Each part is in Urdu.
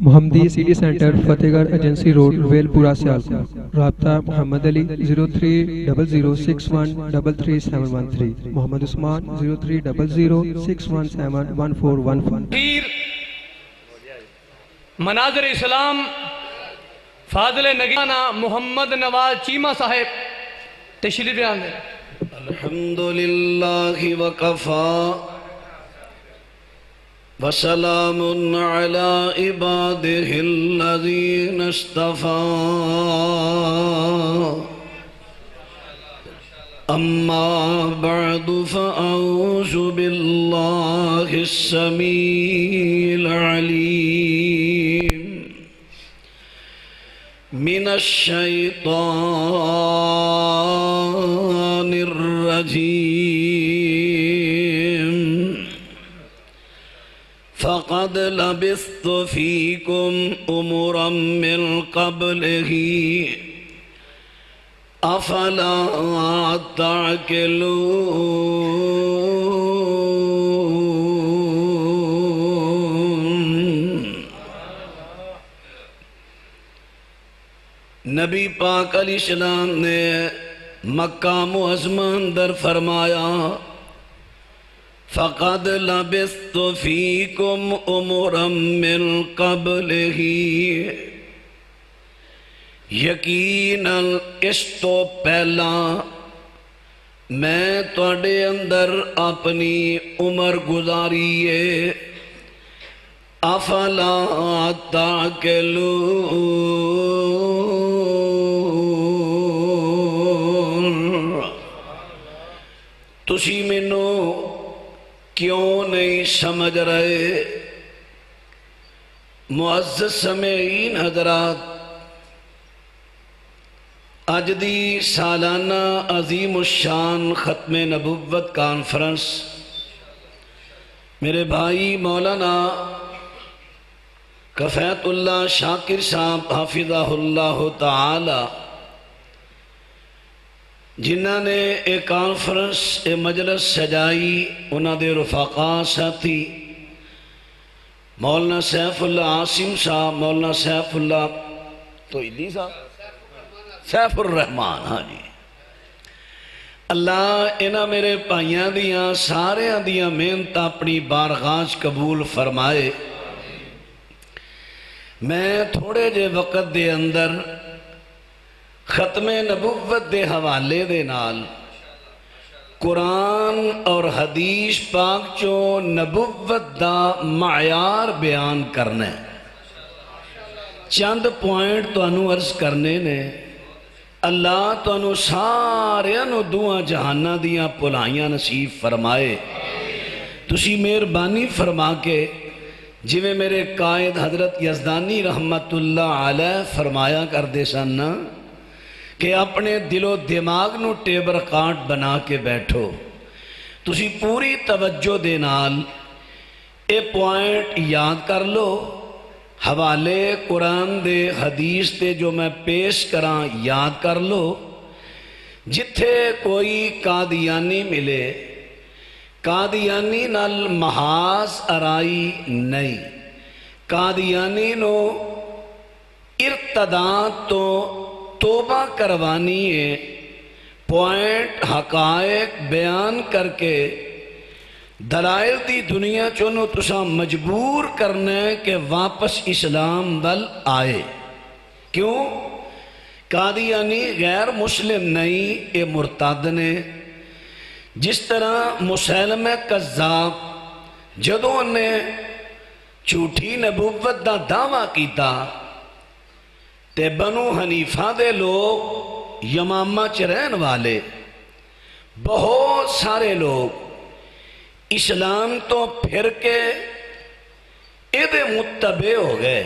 محمدی سٹی سینٹر فتح گڑھ ایجنسی روڈ ویل پورہ سیالکوٹ۔ رابطہ محمد علی 030061337113، محمد عثمان 030061711415۔ مناظر اسلام فاضل نگیانہ محمد نواز چیمہ صاحب تشریف آنے۔ الحمدللہ وکفا وسلام علی عبادہ الذین اصطفیٰ، اما بعد فاعوذ باللہ السمیع العلیم من الشیطان الرجیم، فقد لبثت فیکم امرا من قبلہ افلا تعقلون۔ نبی پاک علیہ السلام نے مکہ معظمہ اندر فرمایا فَقَدْ لَبِثْتُ فِيكُمْ أُمُرًا مِّن قَبْلِهِ، یقیناً اس تو پہلا میں تواڈے اندر اپنی عمر گزاری ہے، افلا تعقلون۔ تسی مینوں کیوں نہیں سمجھ رہے؟ معزز سامعین حضرات، اج دی سالانہ عظیم الشان ختم نبوت کانفرنس میرے بھائی مولانا کفایت اللہ شاکر صاحب حافظہ اللہ تعالی جنہاں نے ایک کانفرنس ایک مجلس سجائی، انہاں دے رفقا ساتھی مولانا سیف اللہ عاصم صاحب، مولانا سیف اللہ توحیدی صاحب، سیف الرحمان، ہاں جی، اللہ انہاں میرے بھائیاں دیاں سارے دیاں محنت اپنی بارگاہ قبول فرمائے۔ میں تھوڑے جے وقت دے اندر ختم نبوت دے حوالے دے نال قرآن اور حدیث پاک چو نبوت دا معیار بیان کرنے چند پوائنٹ تو انو عرض کرنے نے۔ اللہ تو انو سارے انو دعا جہانہ دیاں پلائیاں نصیب فرمائے۔ تسی مہربانی فرما کے جویں میرے قائد حضرت یزدانی رحمت اللہ علیہ فرمایا کر دے سن کہ اپنے دل و دماغ نو ٹیبر کاٹ بنا کے بیٹھو، تسی پوری توجہ دے نال اے پوائنٹ یاد کر لو، حوالے قرآن دے حدیث دے جو میں پیش کراں یاد کر لو۔ جتھے کوئی قادیانی ملے، قادیانی نال محاذ ارائی نہیں، قادیانی نو ارتداد تو توبہ کروانی ہے، پوائنٹ حقائق بیان کر کے دلائل دی دنیا چونو تسا مجبور کرنے کہ واپس اسلام ول آئے۔ کیوں؟ قادیانی غیر مسلم نہیں، اے مرتد نے۔ جس طرح مسیلمہ کذاب جدوں نے جھوٹی نبوت دا دعویٰ کیتا تے بنو حنیفہ دے لوگ یمامہ چ رہن والے بہت سارے لوگ اسلام تو پھر کے ادھے متبع ہو گئے۔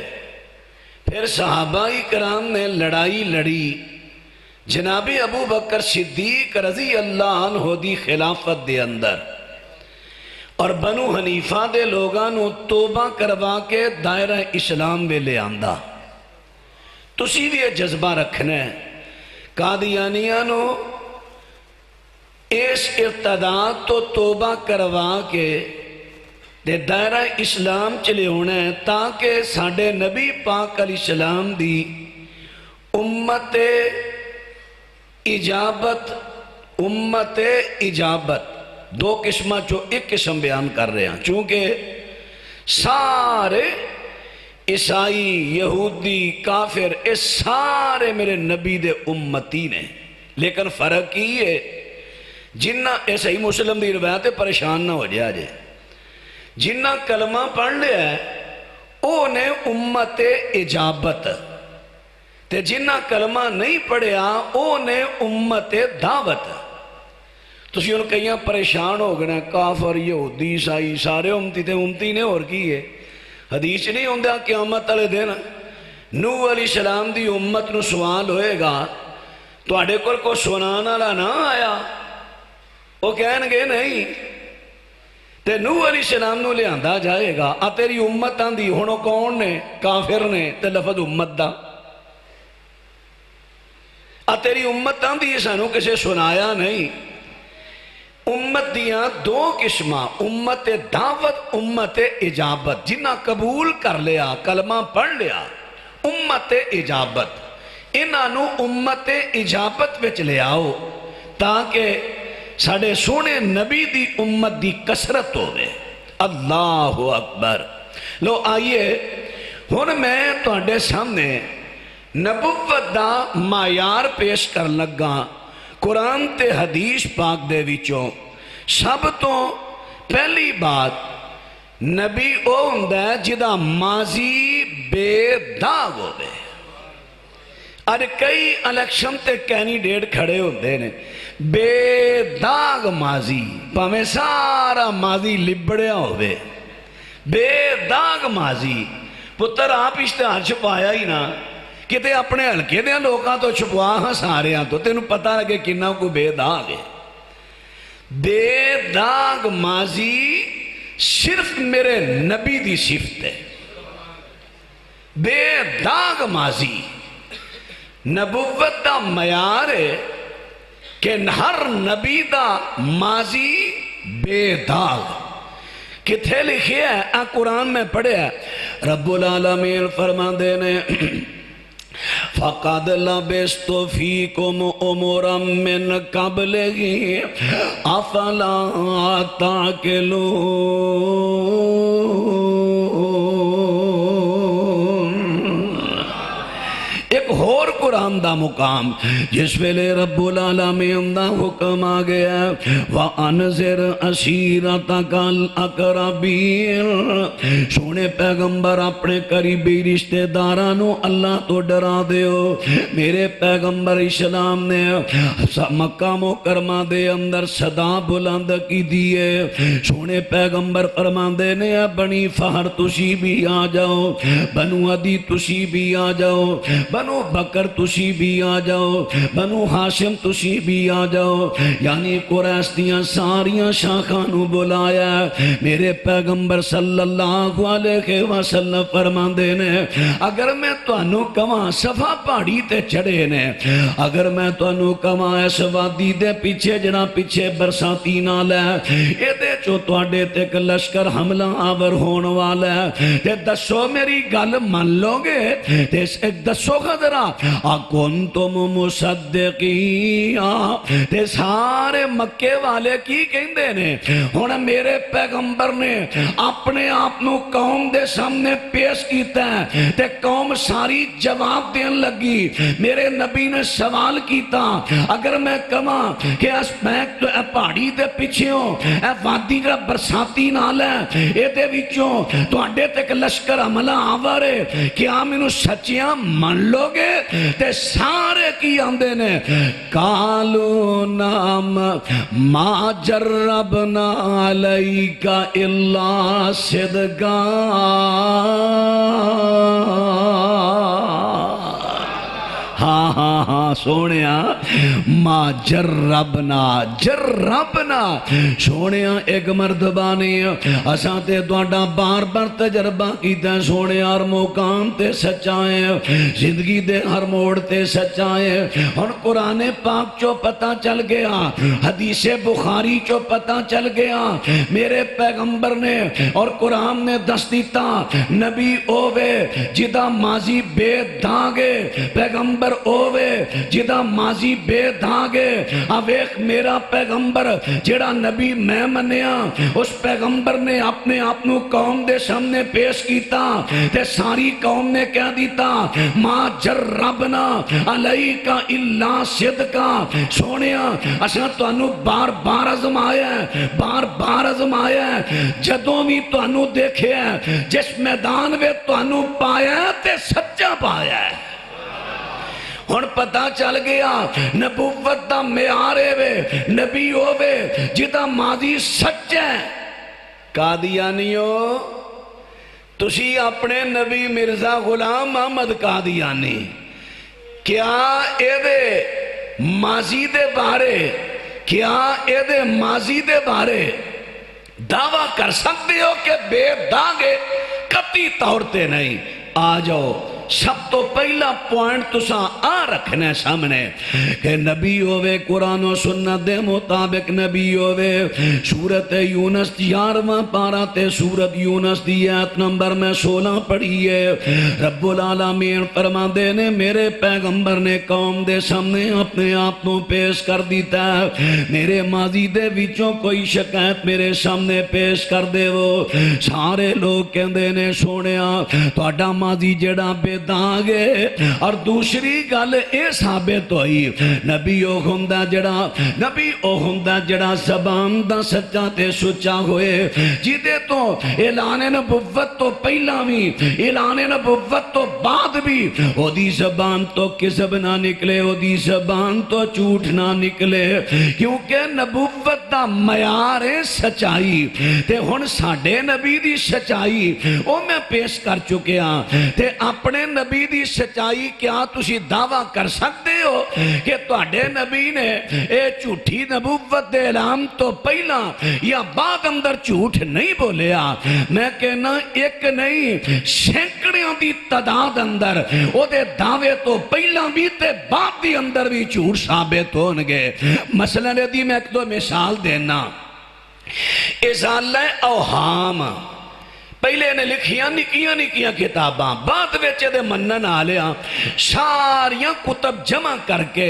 پھر صحابہ کرام نے لڑائی لڑی، جناب ابو بکر صدیق رضی اللہ عنہ دی خلافت دے اندر، اور بنو حنیفہ دے لوگانو توبہ کروا کے دائرہ اسلام میں لے آندہ۔ تسی بھی یہ جذبہ رکھنا ہے، قادیانیانو اس ارتداد تو توبہ کروا کے تے دائرہ اسلام چلے ہونا ہے تاکہ ساڑھے نبی پاک علیہ السلام دی امت اجابت دو قسمہ چو ایک قسم بیان کر رہے ہیں، چونکہ سارے عیسائی یہودی کافر اس سارے میرے نبی دے امتی نے، لیکن فرق یہ ہے جنہ ایسا ہی مسلم دی روایت پریشان نہ ہو جائے جنہ کلمہ پڑھ لیا ہے او نے امت اجابت تے جنہ کلمہ نہیں پڑھیا او نے امت دعوت. تو ان کئیاں پریشان ہو گئے کافر یہودی عیسائی سارے امتی تے امتی نے اور کی ہے حدیث نہیں ہوندہ قیامت والے دن نوح علیہ السلام دی امت نو سوال ہوئے گا تو آڑے کو سنانا والا نہ آیا وہ کہن گے نہیں تے نوح علیہ السلام نو لے آندہ جائے گا تیری امت آندھی ہونو کون نے کافر نے تے لفظ امت دا تیری امت آندھی سانو کسے سنایا نہیں. امت دیاں دو قسمہ امت دعوت امت اجابت جنہ قبول کر لیا کلمہ پڑھ لیا امت اجابت انہوں امت اجابت وچ لے آؤ تاکہ ساڑھے سونے نبی دی امت دی کسرت ہوئے. اللہ اکبر. لو آئیے ہن میں تواڈے سامنے نبوت دا معیار پیش کر لگا قرآن تے حدیث پاک دے وچوں. سب تو پہلی بات نبی او ہوندا ہے جدا ماضی بے داغ ہوئے. اور کئی الیکشن تے کینڈیڈیٹ کھڑے ہوندے نے بے داغ ماضی پاویں سارا ماضی لبڑیا ہوئے بے داغ ماضی. پتر آپ اشتہار چھپایا ہی نہ کتے اپنے ہلکے دیا لوگاں تو چھپوا ہاں سارے ہاں تو تینوں پتہ لگے کنہ کو بے داغ ہے. بے داغ ماضی صرف میرے نبی دی صفت ہے. بے داغ ماضی نبوت دا معیار ہے کہ ہر نبی دا ماضی بے داغ. کتھے لکھے ہے قرآن میں پڑھے ہے رب العالمین فرماندے نے فَقَدْ لَبِسْتُ فِيكُمْ عُمُرًا مِّن قَبْلِهِ أَفَلَا تَعْقِلُونَ. ایک اور قرآن دا مقام جس ویلے رب العالمین دا حکم آ گیا وَأَنذِرْ عَشِيرَتَكَ الْأَقْرَبِينَ. سونے پیغمبر اپنے قریبی رشتہ دارانو اللہ تو ڈرا دیو. میرے پیغمبر اسلام نے مکہ مکرمہ دے اندر صدا بلند کی دیئے. سونے پیغمبر فرماندے نے بنی فہر تسی بھی آ جاؤ بنو عدی تسی بھی آ جاؤ بنو بکر تسی بھی آ جاؤ بنو ہاشم تسی بھی آ جاؤ. یعنی قریش دیاں ساریاں شاخانو بلایا. میرے پیغمبر صلی اللہ علیہ وسلم فرماندے نے اگر میں توانو کما صفا پہاڑی تے چڑھے نے اگر میں توانو کما اس وادی دے پیچھے جنا پیچھے برساتی نال ہے اے دے چو تواڈے تے ایک لشکر حملہ آور ہون والا ہے تے دسو میری گل من لو گے تے ایک دسو خدرہ اکنتم مصدقین. تے سارے مکے والے کی کہندے نے ہن میرے پیغمبر نے اپنے آپ نو قوم دے سامنے پیش کیتا ہے تے قوم ساری جواب دین لگی. میرے نبی نے سوال کیتا اگر میں کہاں کہ اس بیک تو اے پہاڑی دے پیچھے ہوں اے وادی کا برساتی نال ہے اے دے وچوں تواڈے تے لشکر حملہ آور ہے کیا مینوں سچیاں من لو گے تے سارے کی آندے نے قالوا نعم ما جربنا علیک الا صدقا. ہاں ہاں ہاں سونے ما جربنا جربنا سونے ایک مرتبہ نہیں اساں تے تہاڈا بار بار تجربہ کیتا سونے ہر مقام تے سچائے زندگی دے ہر موڑ تے سچائے ہن قرآن پاک چو پتہ چل گیا حدیث بخاری چو پتہ چل گیا میرے پیغمبر نے اور قرآن نے دس دیتا نبی اوے جدا ماضی بے دھاگے پیغمبر اوے جدا ماضی بے دھاگے اویخ میرا پیغمبر جڑا نبی میں منیا اس پیغمبر نے اپنے آپنو قوم دے سامنے پیش کیتا تے ساری قوم نے کہہ دیتا ما جربنا علیکا اللہ صدقا سونیا اساں تانوں بار بار آزمایا ہے بار بار آزمایا ہے جدوں بھی تانوں دیکھے ہے جس میدان میں تانوں پایا ہے تے سچا پایا ہے ہن پتہ چل گیا نبوت دا معیار وے نبی ہووے جدا ماضی سچ ہے قادیانیو تسی اپنے نبی مرزا غلام محمد قادیانی کیا اے دے ماضی دے بارے کیا اے دے ماضی دے بارے دعویٰ کر سکتے ہو کہ بے داغے قطعی طور تے نہیں آ جاؤ سب تو پہلا پوائنٹ تسا آ رکھنے سامنے کہ نبی ہوئے قرآن و سنت دے مطابق نبی ہوئے سورت یونس 11واں پارہ تے سورت یونس دی آیت نمبر میں 16 پڑھیے رب العالمین فرماندے نے میرے پیغمبر نے قوم دے سامنے اپنے آپ نو پیش کر دیتا ہے میرے ماضی دے وچوں کوئی شکایت میرے سامنے پیش کر دے وہ سارے لوگ کہندے نے سونیا تہاڈا ماضی جڑا بے داغے اور دوسری گل اے ثابت ہوئی نبی او ہوندا جڑا زبان دا سچا تے سچا ہوئے جدے تو اعلان نبوت تو پہلا بھی اعلان نبوت تو بعد بھی او دی زبان تو کذب نہ نکلے او دی زبان تو جھوٹ نہ نکلے کیونکہ نبوت دا معیار ہے سچائی تے ہن ساڈے نبی دی سچائی او میں پیش کر چکے ہاں تے اپنے نبی دی سچائی کیا تسی دعویٰ کر سکتے ہو کہ تہاڈے نبی نے اے جھوٹی نبوت دے اعلان تو پہلا یا بعد اندر جھوٹ نہیں بولیا میں کہنا ایک نہیں سینکڑیاں دی تعداد اندر او دے دعوے تو پہلا بھی تے بعد دی اندر بھی جھوٹ ثابت ہونگے مثلا دی میں ایک دو مثال دینا ازالہ اوہام پہلے نے لکھیاں نکیاں کتاباں بعد ویچے دے منن آلیا ساریاں کتب جمع کر کے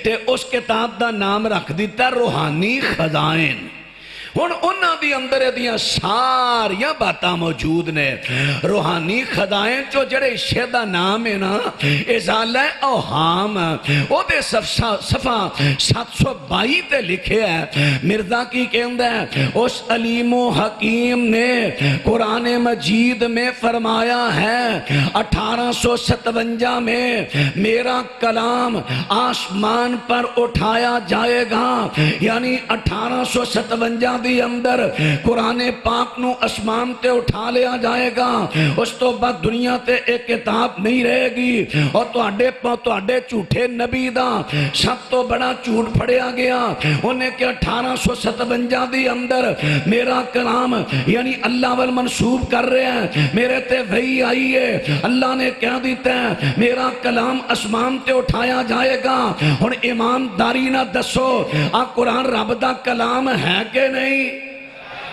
تے اس کتاب دا نام رکھ دیتا روحانی خزائن ہن انہاں دی اندر دیاں ساریاں باتاں موجود نے روحانی خزائن جو جڑے حصے دا نام ہے نا ازالہ اوہام او دے صفحہ 722 تے لکھے ہے مرزا کی کہندہ ہے اس علیم و حکیم نے قرآن مجید میں فرمایا ہے 1857 میں میرا کلام آسمان پر اٹھایا جائے گا یعنی 1857 دی اندر قرآن پاک نو اسمان تے اٹھا لیا جائے گا اس تو بعد دنیا تے ایک کتاب نہیں رہے گی اور تواڈے جھوٹے نبی دا سب تو بڑا جھوٹ پھڑیا گیا انہیں کہ 1857 دی اندر میرا کلام یعنی اللہ وال منسوب کر رہے ہیں میرے تے وحی آئی ہے اللہ نے کہہ دیتا ہے میرا کلام اسمان تے اٹھایا جائے گا اور ایمانداری نہ دسو آ قرآن رب دا کلام ہے کہ نہیں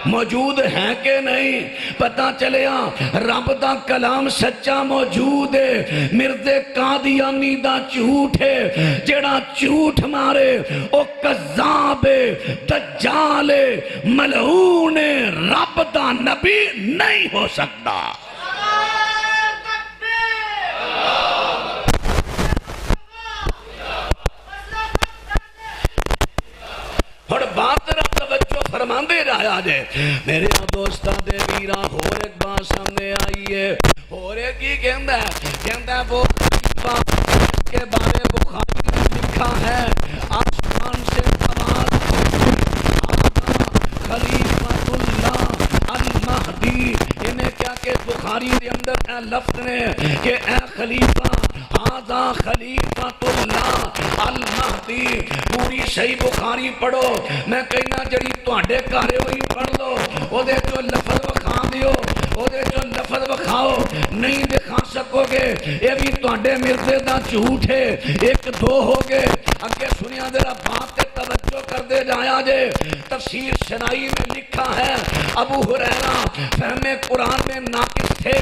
موجود ہے کہ نہیں پتہ چلیا رب دا کلام سچا موجود ہے مرزے قادیانی دا جھوٹ ہے جڑا جھوٹ مارے او کذاب ہے دجال ہے ملعون ہے رب دا نبی نہیں ہو سکتا اور بات رب توجہ فرماندے رہا جے میرے دوستہ دے ویرہ اور ایک بات سامنے آئی ہے اور ایک ہی کہندہ ہے وہ خلیفہ کے بارے بخاری میں لکھا ہے آسمان سے آواز خلیفۃ اللہ المہدی انہیں کیا کہ بخاری دے اندر اے لفظ نے کہ اے خلیفہ ھذا خلیفۃ اللہ المہدی، پوری صحیح بخاری پڑھو، میں کہنا جڑی تواڈے گھر ہوئی پڑھ لو، او دے چوں لفظ وکھا دیو، او دے چوں لفظ وکھاؤ، نہیں دکھا سکو گے یہ بھی تواڈے مردے دا جھوٹ ہے۔ ایک دو ہو گئے، اگے سنیا ذرا بات تے توجہ کر دے جایا جے۔ تفسیر شنائی میں لکھا ہے ابو ہریرہ فہم قرآن میں ناقص تھے،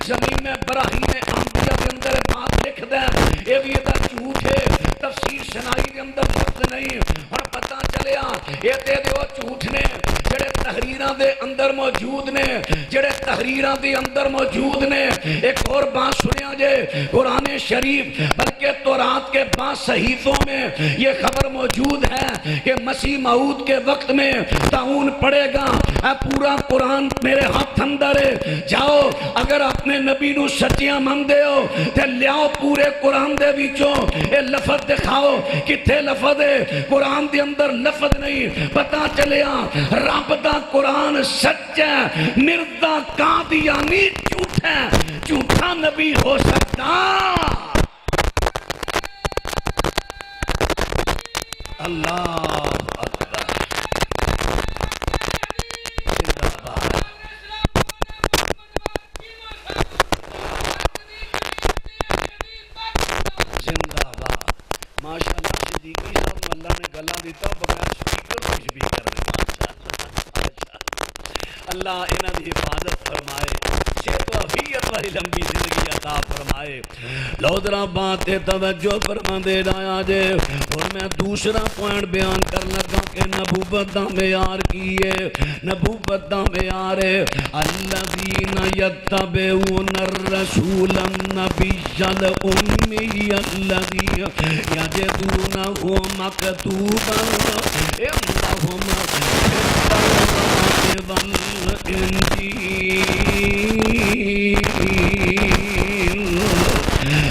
زمین میں براہین انبیاء کے اندر بات لکھ دیں، یہ بھی یہ جھوٹ ہے، تفسیر شنائی کے اندر لفظ نہیں۔ اور پتہ چلیا یہ تے دے وہ جھوٹ نے جڑے تحریراں دے اندر موجود نے، جڑے تحریراں دے اندر موجود نے۔ ایک اور بات سنیا جے، قرآن شریف بلکہ تورات کے بعض صحیفوں میں یہ خبر موجود ہے کہ مسیح موعود کے وقت میں طاعون پڑے گا۔ اے پورا قرآن میرے ہاتھ اندر ہے، جاؤ اگر اپنے نبی نو سچیاں مندے ہو تے لیاؤ پورے قرآن دے وچوں اے لفظ دکھاؤ، کتھے لفظ ہے؟ قرآن دے اندر لفظ نہیں۔ پتہ چلیا رب دا قرآن سچ ہے، مرزا قادیانی جھوٹ ہے، جھوٹا نبی ہو سکتا۔ اللہ اکبر، زندہ باد، زندہ باد۔ ماشاءاللہ صدیقی صاحب اللہ نے گلا دیتا بغیر سپیکر کچھ بھی کر رہے۔ اللہ انہاں دی حفاظت فرمائے، صحت و عافیت والی لمبی زندگی عطا فرمائے۔ لو ذرا بات توجہ فرما دے جایا جے۔ اور میں دوسرا پوائنٹ بیان کر لگا کہ نبوت دا معیار کی ہے۔ نبوت دا معیار ہے الذین یتبعون الرسول النبی الامی الذی یجدونہ مکتوبا عندہم فی التوراۃ والانجیل۔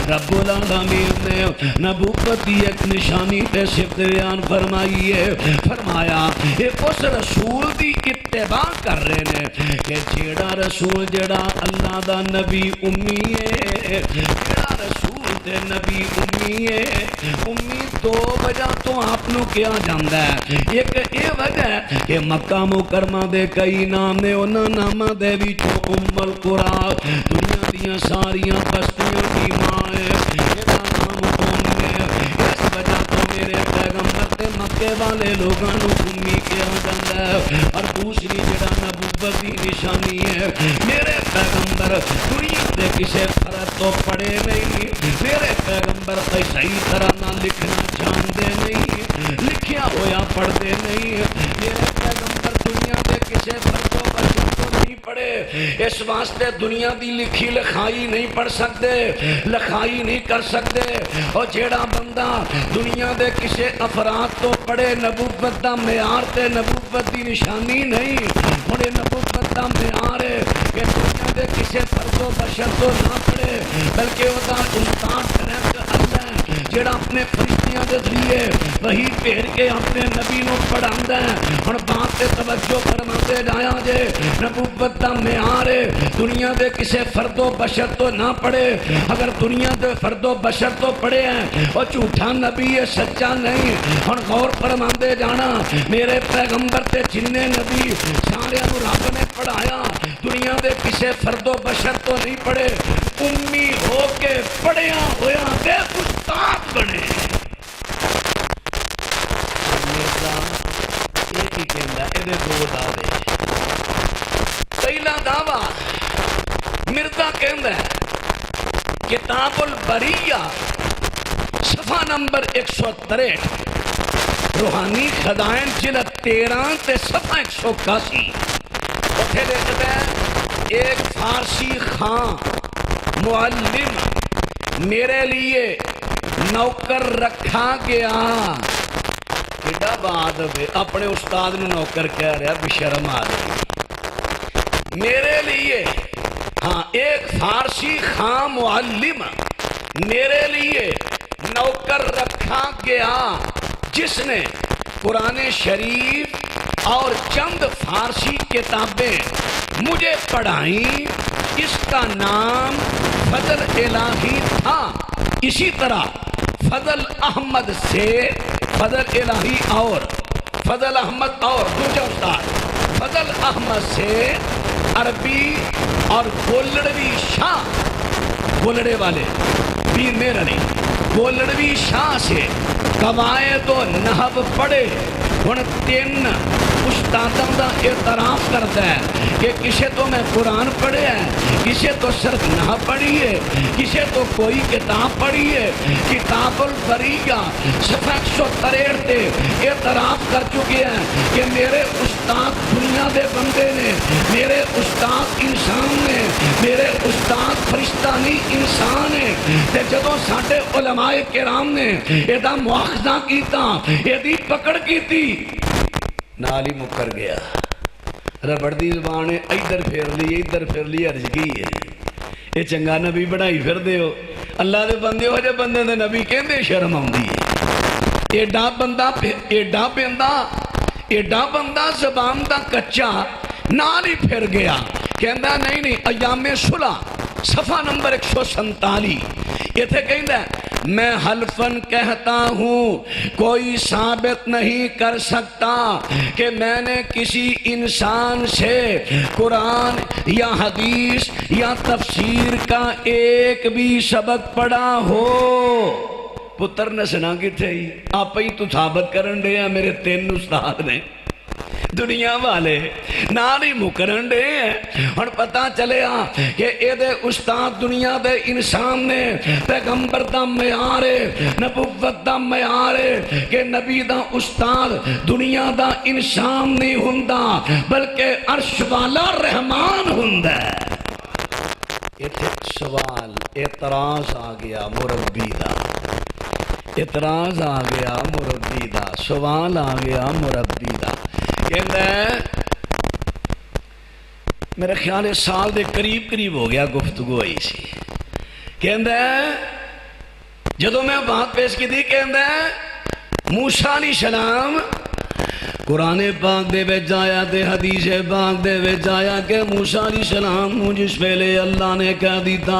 رب العالمین نے نبوت کی ایک نشانی تے صفت بیان فرمائی ہے، فرمایا یہ اس رسول دی اتباع کر رہے ہیں کہ جیڑا رسول جیڑا اللہ دا نبی امی ہے، جیڑا رسول تے نبی امی ہے۔ امی دو وجہ تو آپ نو کیا جاندہ ہے، ایک یہ وجہ ہے کہ مکہ مکرمہ دے کئی نام نے انہاں نامہ دے وچوں ام القریٰ دنیا دیاں ساریاں بستیاں کی ماں ہے، میرا نام ام ہے۔ اس وجہ تو میرے پیغمبر تے مکے والے لوگاں نو امی کیا جاندہ ہے۔ اور دوسری جڑا نبوت دی نشانی ہے، میرے پیغمبر دنیا دے کسے فرد تو پڑھے نہیں، میرے پیغمبر کوئی صحیح طرح نہ لکھنا جاندے نہیں، لکھیا ہویا پڑھتے نہیں، میرے پیغمبر دنیا دے کسے فرد و بشر تو نہیں پڑھے، اس واسطے دنیا دی لکھی لکھائی نہیں پڑھ سکتے، لکھائی نہیں کر سکتے۔ اور جیڑا بندہ دنیا دے کسے افراد تو پڑھے، نبوت دا معیار تے نبوت دی نشانی نہیں، ہنے نبوت دا معیار ہے کہ دنیا دے کسے فرد و بشر تو نہ پڑھے، بلکہ وہ دا انسان ڈائریکٹ اللہ ہے جیڑا اپنے فرشتیاں دے ذریعے وہی پھیر کے اپنے نبی نو پڑھاندا ہے۔ ہن بات تے توجہ فرماندے جایا جے، نبوت دا معیار ہے دنیا دے کسے فرد و بشر تو نہ پڑھے۔ اگر دنیا دے فرد و بشر تو پڑھے ہیں وہ جھوٹا نبی ہے، سچا نہیں۔ ہن غور فرماندے جانا، میرے پیغمبر تے جننے نبی ساریاں نو رب نے پڑھایا، دنیا دے کسے فرد و بشر تو نہیں پڑھے، امی ہو کے پڑھیا ہویا بے استاد بنے۔ مرزا ایک ہی کہندا اے دو دعوے، پہلا دعویٰ مرزا کہندا ہے کتاب البریہ صفحہ نمبر 163، روحانی خزائن جلد 13 تے صفحہ 181، اتھے لکھدا ہے ایک فارسی خان معلم میرے لیے نوکر رکھا گیا۔ کیڑا بات ہے، اپنے استاد نے نوکر کہہ رہا، بشرم آدمی۔ میرے لیے ہاں ایک فارسی خان معلم میرے لیے نوکر رکھا گیا جس نے قرآن شریف اور چند فارسی کتابیں مجھے پڑھائیں۔ اس کا نام فضل الہی تھا۔ اسی طرح فضل احمد سے فضل الہی اور فضل احمد اور دوجہ استاد فضل احمد سے عربی اور گولڑوی شاہ، گولڑے والے پیر میر علی گولڑوی شاہ سے قواعد و نحو پڑھے. ہن تین استادوں کا اعتراف کرتا ہے کہ کسے تو میں قرآن پڑھے ہے، کسے تو صرف نحو پڑھی ہے، کسے تو کوئی کتاب پڑھی ہے. کتاب البریہ صفحہ 163 تے اعتراف کر چکے ہیں کہ میرے استاد دنیا دے بندے نے، میرے استاد انسان نے، میرے استاد فرشتہ نہیں انسان ہے. تے جدوں ساڈے علماء کرام نے ایدا مواخذہ کیتا، ایدی پکڑ کیتی، نال ہی مکر گیا. ربڑ دی زبان ہے، ادھر پھیر لی ادھر پھیر لی، عرض کی ہے یہ چنگا نبی بڑھائی پھر دے ہو. اللہ دے بندے ہو جے بندے دے نبی کہندے شرم آؤندی ہے. ایڈا بندہ زبان دا کچا نال ہی پھر گیا. کہندا نہیں ایام صلح صفحہ نمبر 147 ایتھے کہندا میں حلفاً کہتا ہوں کوئی ثابت نہیں کر سکتا کہ میں نے کسی انسان سے قرآن یا حدیث یا تفسیر کا ایک بھی سبق پڑھا ہو. پتر نے سنا کی تھے آپ ہی تو ثابت کرن دے ہیں. میرے 3 استاد نے دنیا والے نال ہی مکرن دے ہیں. اور پتہ چلے کہ اے دے استاد دنیا دے انسان نے پیغمبر دا معیار نبوت دا معیار کہ نبی دا استاد دنیا دا انسان نہیں ہوندا بلکہ عرش والا رحمان ہوندا ہے. ایتھے سوال اعتراض آ گیا مربی دا، اعتراض آ گیا مربی دا، سوال آ گیا مربی دا. کہندہ ہے میرے خیال سال دے قریب ہو گیا گفتگو آئی سی. کہندہ ہے جدو میں بات پیش کی تھی، کہندہ ہے موسیٰ علیہ السلام قرآن پاک دے وچ آیا تے حدیث پاک دے وچ آیا کہ موسیٰ علیہ السلام نو جس ویلے اللہ نے کہہ دیتا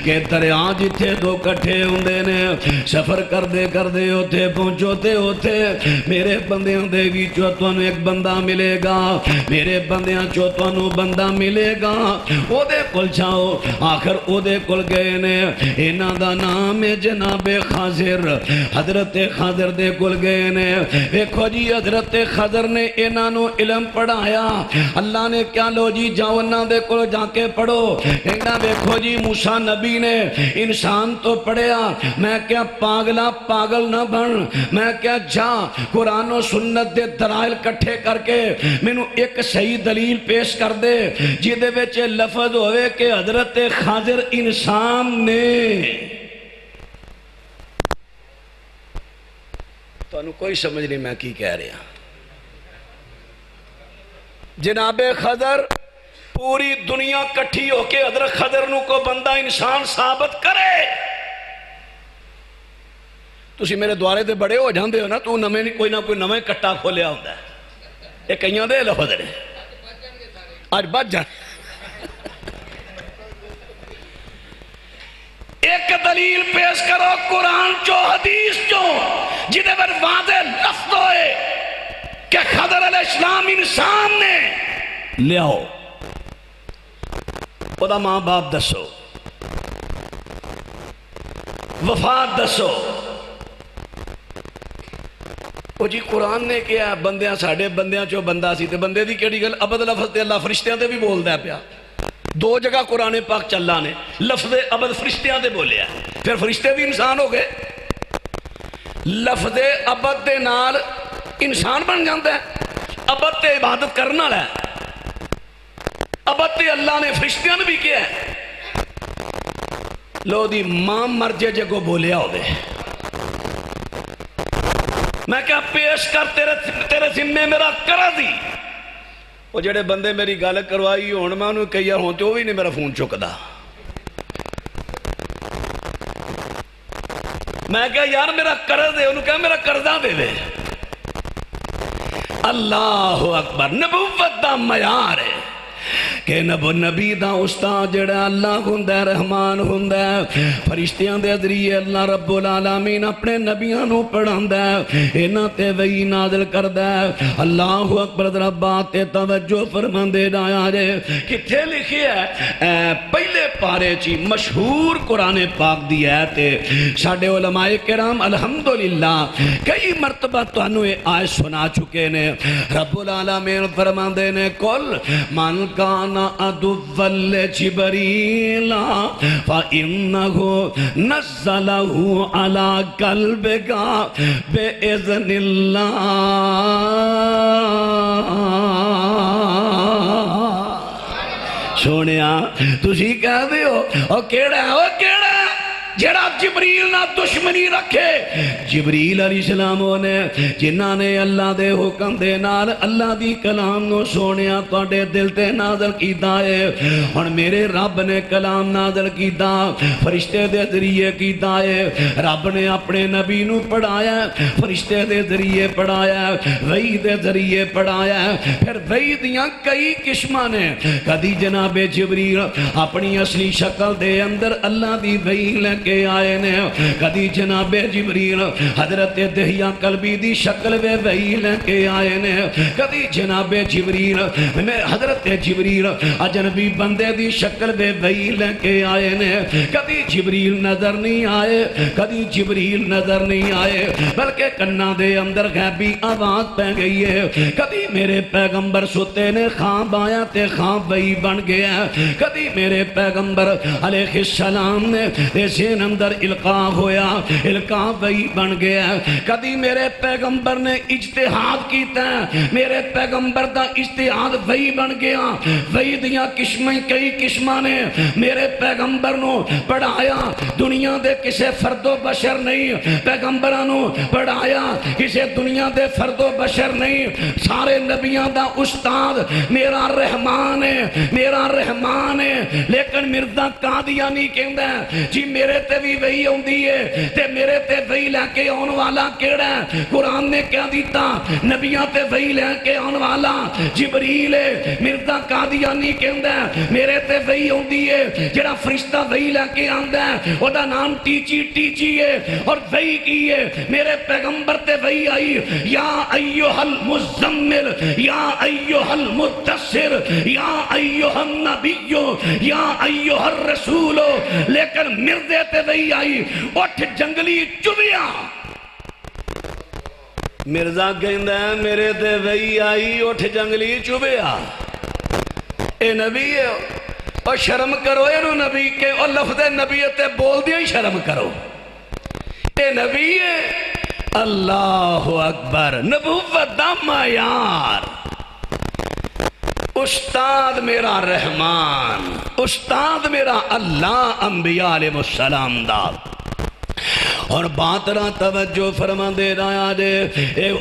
کہ دریا جتھے دو کٹھے ہوندے نے سفر کردے اوتھے پہنچو تے اوتھے میرے بندیاں دے وچوں تانوں ایک بندہ ملے گا، میرے بندیاں چوں تانوں بندہ ملے گا، او دے کول جاؤ. آخر او دے کول گئے نے، انہاں دا نام ہے جناب خضر. حضرت خضر دے کول گئے نے. دیکھو جی حضرت خضر نے انہاں نو علم پڑھایا. اللہ نے کیا لو جی جاؤ انہاں دے کول جا کے پڑھو. انہاں دیکھو جی موسیٰ نبی نے انسان تو پڑھیا، میں کیا پاگل نہ بن، میں کیا جا قرآن و سنت دے دلائل کٹھے کر کے مینوں ایک صحیح دلیل پیش کر دے جدے وچ لفظ ہوئے کہ حضرت خضر انسان نے. تو انہوں کوئی سمجھ نہیں میں کی کہہ رہا. جناب خضر پوری دنیا کٹھی ہو کے حضرت خضر نو کو بندہ انسان ثابت کرے. تسی میرے دوارے دے بڑے ہو جاندے ہو نا، تو نمیں کوئی نہ کوئی نمیں کٹا کھولیا ہوتا ہے. یہ کئیاں دے لفظ نے آج بچ جان. ایک دلیل پیش کرو قرآن چو حدیث چو جدے پر واضح لفظ ہوئے کہ خضر علیہ السلام انسان نے لیاؤ. خدا ماں باپ دسو، وفات دسو. وہ جی قرآن نے کیا بندیاں ساڑھے بندیاں چو بندہ سی تے بندے دی کیڑی گل عبد لفظ تے اللہ فرشتیاں تے بھی بول دیا پیا. 2 جگہ قرآن پاک چلا نے لفظ عبد فرشتیاں تے بولیا، پھر فرشتے بھی انسان ہو گئے. لفظ عبد دے نال انسان بن جاندہ ہے. عبد تے عبادت کرنا ہے، عبد تے اللہ نے فرشتیاں نے بھی کیا ہے. لو دی ماں مرجے جے کو بولیا ہو گئے. میں کیا پیش کر تیرے ذمے میرا قرض ہی. وہ جڑے بندے میری گل کروائی ہون میں انہوں کہیا ہوں تو بھی نہیں میرا فون چکدا. میں کہا یار میرا قرض ہے، انہوں کہا میرا قرضہ دے دے. اللہ اکبر. نبوت دا معیار ہے کہ نبی دا استاد جڑا اللہ ہوندا رحمان ہوندا فرشتیاں دے ذریعے اللہ رب العالمین اپنے نبیاں نو پڑھاندا انہاں تے وحی نازل کردا اللہ اکبر ذرا بات تے توجہ فرماندے جایا جے کتھے لکھیا ہے پہلے پارے چی مشہور قرآن پاک دی آیت ہے ساڈے علماء کرام الحمدللہ کئی مرتبہ تانوں یہ آیت سنا چکے نے رب العالمین فرماندے نے کل من کان عدوا لجبریل فإنه نزله على قلبك بإذن اللہ سونیا تسی کہہ دیو او کیڑا ہے او کیڑا ہے جڑا جبریل نہ دشمنی رکھے جبریل علیہ السلام نے جنہاں نے اللہ دے حکم دے نال اللہ دی کلام نو سونیا تواڈے دل تے نازل کیتا ہے ہن میرے رب نے کلام نازل کیتا فرشتے دے ذریعے کیتا ہے رب نے اپنے نبی نو پڑھایا فرشتے دے ذریعے پڑھایا وحی دے ذریعے پڑھایا پھر وحی دیاں کئی قسماں نے کدی جناب جبریل اپنی اصلی شکل دے اندر اللہ دی وحی لے کے آئے نے کدی جناب جبریل حضرت دہیہ قلبی دی شکل وے وحی لے کے آئے نے کدی جناب جبریل حضرت جبریل اجنبی بندے دی شکل وے وحی لے کے آئے نے کدی جبریل نظر نہیں آئے کدی جبریل نظر نہیں آئے بلکہ کناں دے اندر غیبی آواز پہ گئی ہے کدی میرے پیغمبر سوتے نے خواب آیا تے خواب وحی بن گیا کدی میرے پیغمبر علیہ السلام نے ذہن اندر القاء ہویا القاء وحی بن گیا کدی میرے پیغمبر نے اجتہاد کیتا ہے میرے پیغمبر دا اجتہاد وحی بن گیا وحی دیاں قسمیں کئی قسماں نے میرے پیغمبر نو پڑھایا دنیا دے کسے فرد و بشر نہیں پیغمبراں نو پڑھایا کسے دنیا دے فرد و بشر نہیں سارے نبیاں دا استاد میرا رحمان ہے لیکن مرزا قادیانی کہندا ہے جی میرے تے بھی وہی ہوندی ہے تے میرے تے وہی لے کے آن والا کیڑا ہے قرآن نے کیا دیتا نبیاں تے وہی لے کے آن والا جبریل ہے مرزا قادیانی کہندا ہے میرے تے وہی ہوندی ہے جڑا فرشتہ وہی لے کے آندا ہے او دا نام ٹیچی ہے اور وہی کی ہے میرے پیغمبر تے وہی آئی یا ایھا المزمل یا ایھا المدثر یا ایھا النبی یا ایھا الرسول لیکن مردے تے وہی آئی اٹھ جنگلی چوبیا مرزا کہندا ہے میرے تے وہی آئی اٹھ جنگلی چوبیا اے نبی ہے اور شرم کرو اے نبی کے اور لفظ نبی تے بول دیا ہی شرم کرو اے نبی ہے اللہ اکبر نبوت دا معیار استاد میرا رحمان استاد میرا اللہ انبیاء علیہ السلام دا اور بات را توجہ فرما دے رہا دے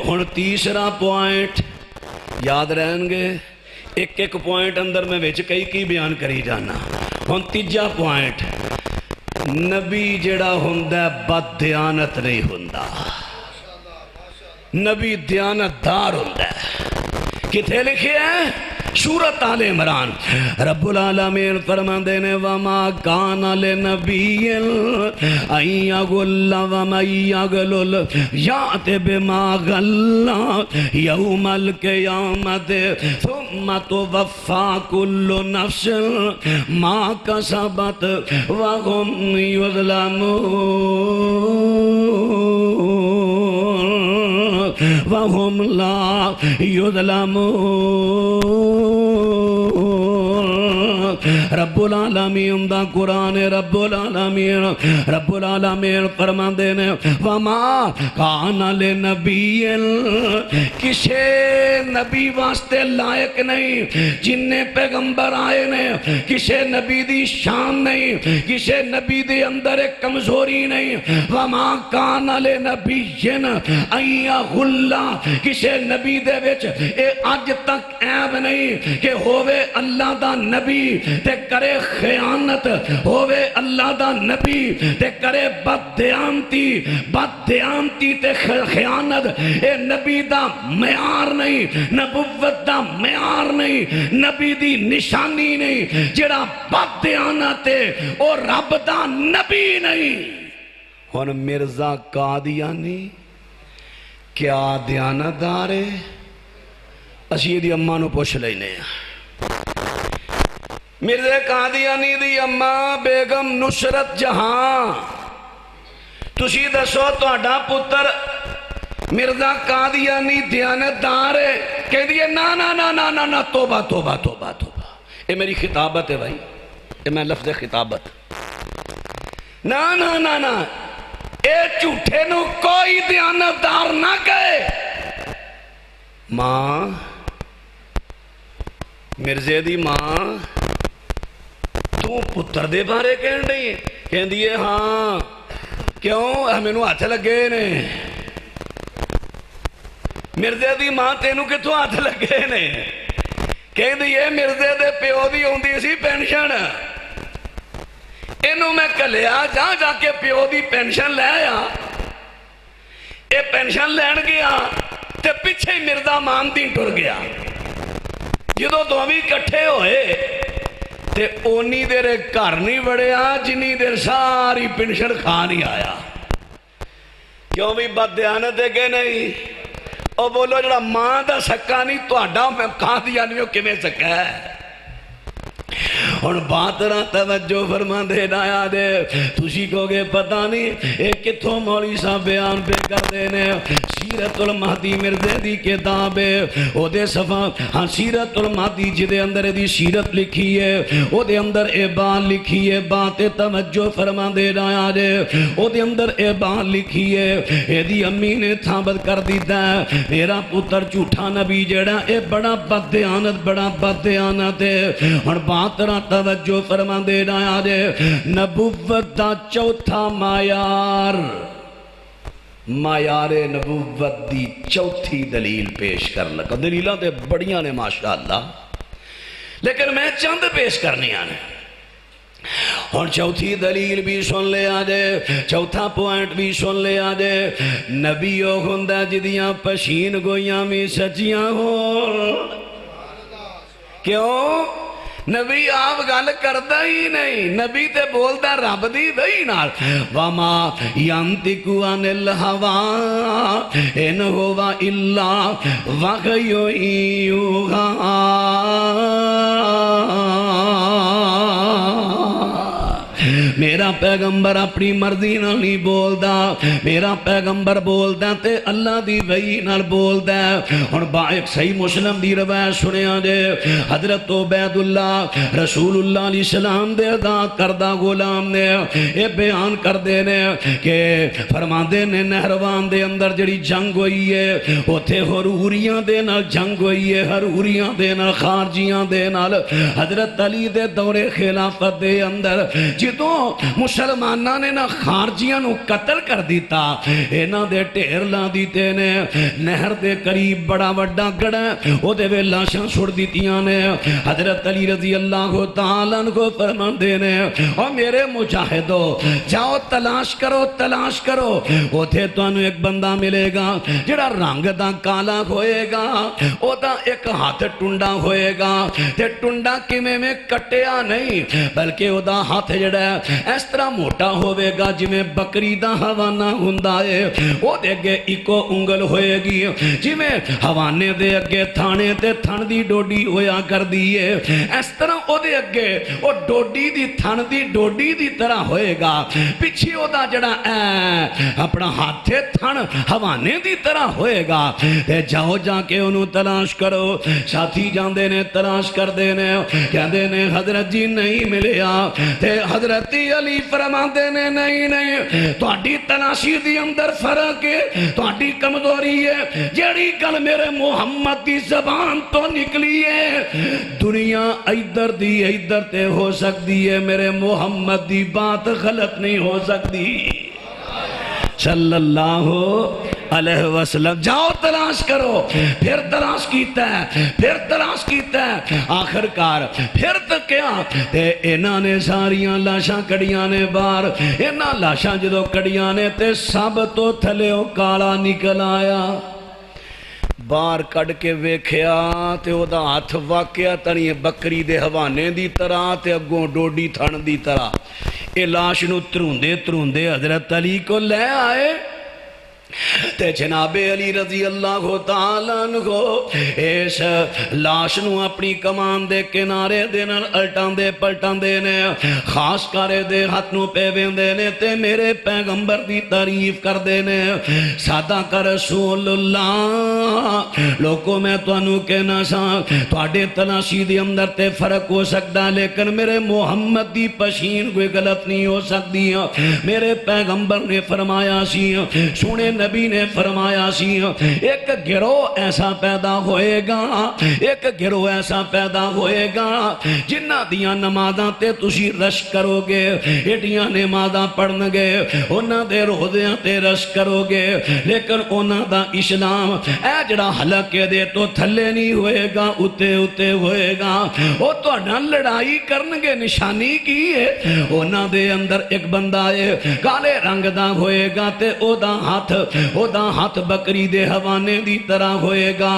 ہن تیسرا پوائنٹ یاد رہن گے ایک پوائنٹ اندر میں وچ کئی کی بیان کری جانا ہن تیجا پوائنٹ نبی جڑا ہوندا بد دیانت نہیں ہوندا نبی دیانت دار ہوندا کتھے لکھے ہیں سورۃ آل عمران رب العالمین فرماندے نے وما کان لنبی ان یغل ومن یغلل یأت بما غل یوم القیامت ثم توفی کل نفس ما کسبت وهم وهم لا یظلمون رب العالمین دا قرآن رب العالمین فرماندے نے وما کان لنبی کسے نبی واسطے لائق نہیں جننے پیغمبر آئے نے کسے نبی دی شان نہیں کسے نبی دی اندر ایک کمزوری نہیں وما کان لنبی غلہ کسے نبی دے وچ اے اج تک عیب نہیں کہ ہووے اللہ دا نبی تے کرے کرے خیانت ہووے اللہ دا نبی تے کرے بددیانتی تے خیانت، اے نبی دا معیار نہیں، نبوت دا معیار نہیں، نبی دی نشانی نہیں۔ جڑا بددیانت ہے او رب دا نبی نہیں۔ ہن مرزا قادیانی کیا دیانتدار ہے؟ اسی دی اماں نو پوچھ لینے ہیں۔ مرزا قادیانی دی اماں بیگم نصرت جہاں، تسی دسو تہاڈا پتر مرزا قادیانی دیانتدار ہے؟ کہہ دیئے نا نا نا نا نا نا، توبہ توبہ توبہ توبہ۔ اے میری خطابت ہے بھائی، اے میں لفظ خطابت، نا نا نا نا، اے جھوٹے نو کوئی دیانتدار نہ کہے۔ ماں، مرزے دی ماں، تو پتر دے بارے کہن رہی ہے؟ کہن دیئے ہاں، کیوں؟ ہمیں نو ہاتھ لگے نے۔ مرزے دی ماں تینو کتوں ہاتھ لگے نے؟ کہن دیئے مرزے دے پیو دی ہوندی سی پینشن، انہوں میں کلیا جا کے پیو دی پینشن لے آیا، اے پینشن لین گیا تے پیچھے مرزا مامدین ٹر گیا۔ جدو دوویں کٹھے ہوئے تے اونی دیر گھر نہیں بڑھیا جنی دیر ساری پینشن کھا نہیں آیا۔ کیوں بھی بددیانت ہے کہ نہیں؟ او بولو جڑا ماں دا سکا نہیں تو اڈا میں قادیانیوں کمیں سکا ہے۔ اور بات رہا توجہ فرما دینا آدھے، تُسی کو گے پتہ نہیں ایک کتھوں مولی صاحب بیان پہ کر دینے سیرت المہدی مرزے دی کتاب ہے، او دے صفحہ ہاں سیرت المہدی جدے اندر دی سیرت لکھی ہے، او دے اندر اے بات لکھی ہے، بات توجہ فرما دینا آدھے، او دے اندر اے بات لکھی ہے، اے دی امی نے ثابت کر دیتا ہے میرا پتر جھوٹا نبی جڑا اے بڑا بددیانت ہے۔ اور بات رہا توجہ فرما دینا آدھے، نبوت دا چوتھا معیار نبوت دی چوتھی دلیل پیش کر لگا۔ دلیلہ دے بڑیاں نے ماشاءاللہ، لیکن میں چند پیش کرنی آنے۔ اور چوتھی دلیل بھی سن لے آجے، چوتھا پوائنٹ بھی سن لے آجے، نبیو ہندہ جدیاں پشین گویاں میں سچیاں ہو۔ کیوں؟ نبی آپ گل کرتا ہی نہیں، نبی تے بولتا رب دی وحی نال، وَمَا يَنْتِقُ عَنِ الْهَوَىٰ إِنْ هُوَ إِلَّا وَحْيٌ يُوحَىٰ۔ میرا پیغمبر اپنی مرضی نال نہیں بولدا، میرا پیغمبر بولدا تے اللہ دی وحی نال بولدا ہے۔ اور ایک صحیح مسلم دی روایت سنیا جے، حضرت عبید اللہ رسول اللہ علیہ السلام دے ادا کردہ غلام نے یہ بیان کر دینے کہ فرما دینے نہروان دے اندر جڑی جنگ ہوئی ہے اوتھے حروریاں دے نال جنگ ہوئی ہے، حروریاں دے نال خارجیاں دے نال۔ حضرت علی دے دور خلافت دے اندر جدوں مسلمانہ نے نہ خارجیاں نو قتل کر دیتا، اینا دے ٹھیر لا دیتے نے، نہر دے قریب بڑا وڈا گڑا او دے وے لاشاں چھوڑ دیتیاں نے۔ حضرت علی رضی اللہ تعالیٰ عنہ کو فرمان دینے اور میرے مجاہدو جاؤ تلاش کرو او تھے تو انہوں ایک بندہ ملے گا جڑا رنگ دا کالا ہوئے گا، او دا ایک ہاتھ ٹنڈا ہوئے گا، تے ٹنڈا کمیں میں کٹیا نہیں بلکہ او دا ہاتھ جڑا ہے اس طرح موٹا ہوئے گا جی میں بکری دا حوانہ ہندہ ہے، او دے گے ایکو انگل ہوئے گی جی میں حوانے دے اگے تھانے تے تھن دی ڈوڈی ہویا کر دیئے، اس طرح او دے اگے او ڈوڈی دی تھن دی ڈوڈی دی طرح ہوئے گا، پچھی او دا جڑا اپنا ہاتھے تھن حوانے دی طرح ہوئے گا۔ جاؤ جا کے انہوں تلاش کرو، ساتھی جان دینے تلاش کر دینے، کہہ دینے حضرت جی نہیں ملیا، تے حضرت علی فرما دینے نہیں تو اڈی تلاشی دی اندر فرق ہے، تو اڈی کمزوری ہے، جیڑی کل میرے محمد دی زبان تو نکلی ہے دنیا ایدر دی ایدر تے ہو سکتی ہے، میرے محمد دی بات غلط نہیں ہو سکتی صلی اللہ علیہ وسلم جاؤ تلاش کرو پھر تلاش کیتا ہے پھر تلاش کیتا ہے آخر کار پھر تک کیا تے انہاں نے ساریاں لاشاں کڑیاں نے باہر انہاں لاشاں جدو کڑیاں نے تے سب تو تھلیوں کالا نکل آیا باہر کڑ کے ویکھیا تے او دا ہاتھ واقعہ تنی بکری دے حوانے دی طرح تے اگوں ڈوڈی تھن دی طرح اے لاش نو تروندے تروندے حضرت علی کو لے آئے تے جناب علی رضی اللہ تعالیٰ عنہ اس لاش نو اپنی کمان دے کنارے دے نال الٹان دے پلٹان دے نے خاص کرے دے ہاتھ نو پہ ویندے نے تے میرے پیغمبر دی تعریف کر دے نے سادہ کا رسول اللہ لوگوں میں تو انو کہنا سا تواڈے تلاشی دے اندر تے فرق ہو سکتا لیکن میرے محمد دی پشین کوئی غلط نہیں ہو سکتی میرے پیغمبر نے فرمایا سی سونے نبی نے فرمایا سی ایک گروہ ایسا پیدا ہوئے گا ایک گروہ ایسا پیدا ہوئے گا جنہ دیاں نمازاں تے تسی رش کرو گے ایڈیاں نمازاں پڑھن گے انہاں دے روزیاں تے رش کرو گے لیکن انہاں دا اسلام اے جڑا حلقے دے تو تھلے نہیں ہوئے گا اتے اتے ہوئے گا وہ تو نہ لڑائی کرنگے نشانی کی ہے انہاں دے اندر ایک بندہ ہے کالے رنگ دا ہوئے گا تے او دا ہاتھ بکری دے حوانے دی طرح ہوئے گا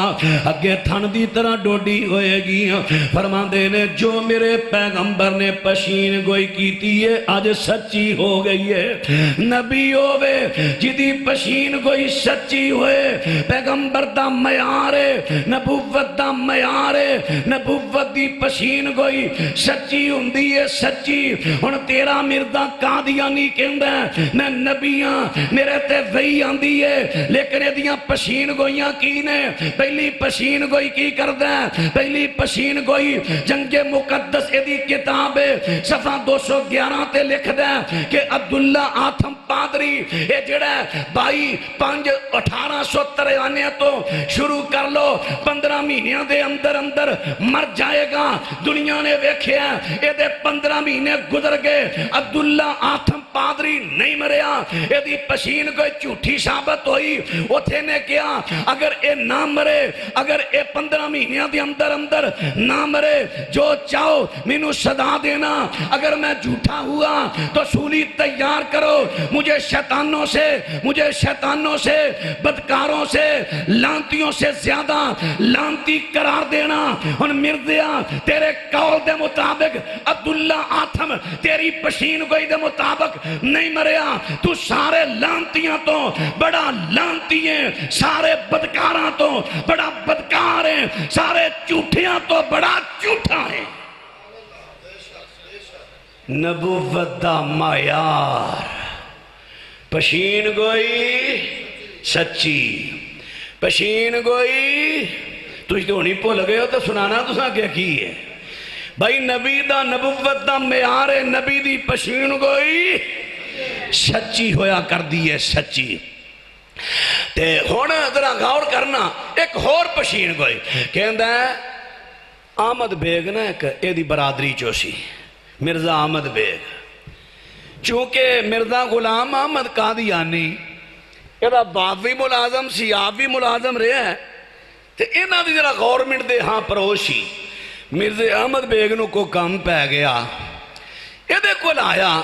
اگے تھن دی طرح ڈوڈی ہوئے گی فرما دے نے جو میرے پیغمبر نے پشین گوئی کیتی ہے آج سچی ہو گئی ہے نبی ہوئے جدی پشین گوئی سچی ہوئے پیغمبر دا میارے نبوت دا میارے نبوت دی پشین گوئی سچی ہوندی ہے سچی ہن تیرا مردہ قادیانی کہندا ہے میں نبیاں میرے تے وہی آندی ہے لیکن ایدیاں پشین گوئیاں کی نے پہلی پشین گوئی کی کردہ ہے پہلی پشین گوئی جنگ مقدس ایدی کتاب صفحہ 211 تے لکھ دے کہ عبداللہ آتھم پادری اے جڑا 22/5/1893 تو شروع کر لو 15 مہینیاں دے اندر اندر مر جائے گا دنیا نے ویکھیا اے دے 15 مہینے گزر گئے عبداللہ آتھم پادری نہیں مریا ایدی پشین کوئی جھوٹی ثابت ہوئی اتھے نے کیا اگر اے نہ مرے اگر اے 15 مہینیاں دے اندر اندر نہ مرے جو چاہو مینوں صدا دینا اگر میں جھوٹا ہوا تو سولی تیار کرو مجھے شیطانوں سے بدکاروں سے لانتیوں سے زیادہ لانتی قرار دینا ان مردیا تیرے قول دے مطابق عبداللہ آتھم تیری پشین گوئی دے مطابق نہیں مریا تو سارے لانتیاں تو بڑا لانتی ہیں سارے بدکاراں تو بڑا بدکار ہیں سارے جھوٹیاں تو بڑا جھوٹا ہیں نبوت دا معیار پشین گوئی سچی پشین گوئی تجھ تو نہیں پو لگے ہو تو سنانا تو ساں کیا کی ہے بھائی نبی دا نبوت دا معیار نبی دی پشین گوئی سچی ہویا کر دی ہے سچی تے ہونا ذرا غور کرنا ایک اور پشین گوئی کہندہ ہے آمد بیگ نا ایک ایدی برادری چوسی مرزا آمد بیگ چونکہ مرزا غلام آمد قادیانی ایدہ باپ بھی ملازم سی آپ بھی ملازم رہے ہیں تے اینا دی ذرا گورنمنٹ دے ہاں پروشی مرزا آمد بیگ نو کو کم پہ گیا ایدے کو لایا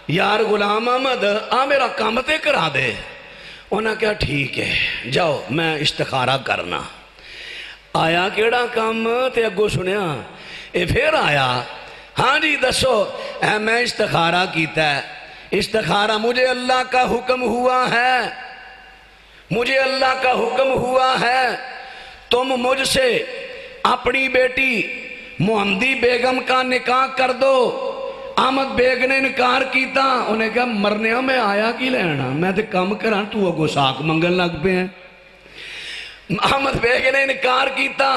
یار غلام آمد آ میرا کام تے کرا دے انہاں کیا ٹھیک ہے جاؤ میں استخارہ کرنا آیا کیڑا کام تے اگو سنیا اے پھر آیا ہاں جی دسو اے میں استخارہ کیتا ہے استخارہ مجھے اللہ کا حکم ہوا ہے مجھے اللہ کا حکم ہوا ہے تم مجھ سے اپنی بیٹی محمدی بیگم کا نکاح کر دو آمد بیگ نے انکار کیتا انہیں کہا مرنے میں آیا کی لینا میں تے کم کران تو اگو ساک منگل لگ پہ ہیں آمد بیگ نے انکار کیتا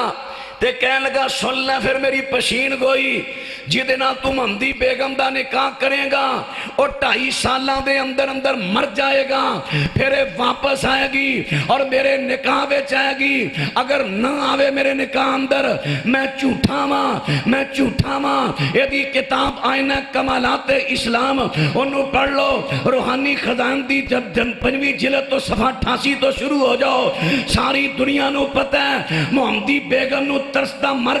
تے کہنے لگا سن لے پھر میری پشین گوئی جدے نال تو محمدی بیگم دا نکاح کرے گا اور 2.5 سالاں دے اندر اندر مر جائے گا، پھر واپس آئے گی اور میرے نکاح وچ آئے گی، اگر نہ آوے میرے نکاح اندر میں جھوٹا ماں یہ دی کتاب آئینہ کمالات اسلام انہوں پڑھ لو، روحانی خزان دی جب 5ویں جلد تو صفحہ 88 تو شروع ہو جاؤ، ساری دنیا نو پتہ ہے محمدی بیگم نو ترسدہ مر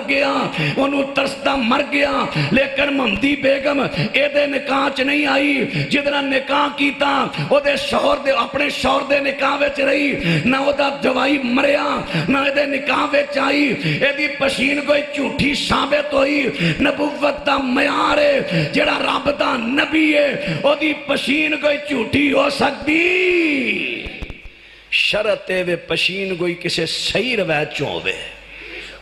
گیا لیکن محمدی بیگم اے دے نکاح چ نہیں آئی، جدنا نکاح کیتا او دے شوہر دے اپنے شوہر دے نکاح وچ رہی، نہ او دا جوائی مریا نہ اے دے نکاح وچ آئی، اے دی پشین کوئی جھوٹی ثابت ہوئی، نبوت دا معیار ہے جڑا رب دا نبی ہے او دی پشین کوئی جھوٹی ہو سکتی، شرط ہے وے پشین کوئی کسے صحیح روایت چوں ہوئے،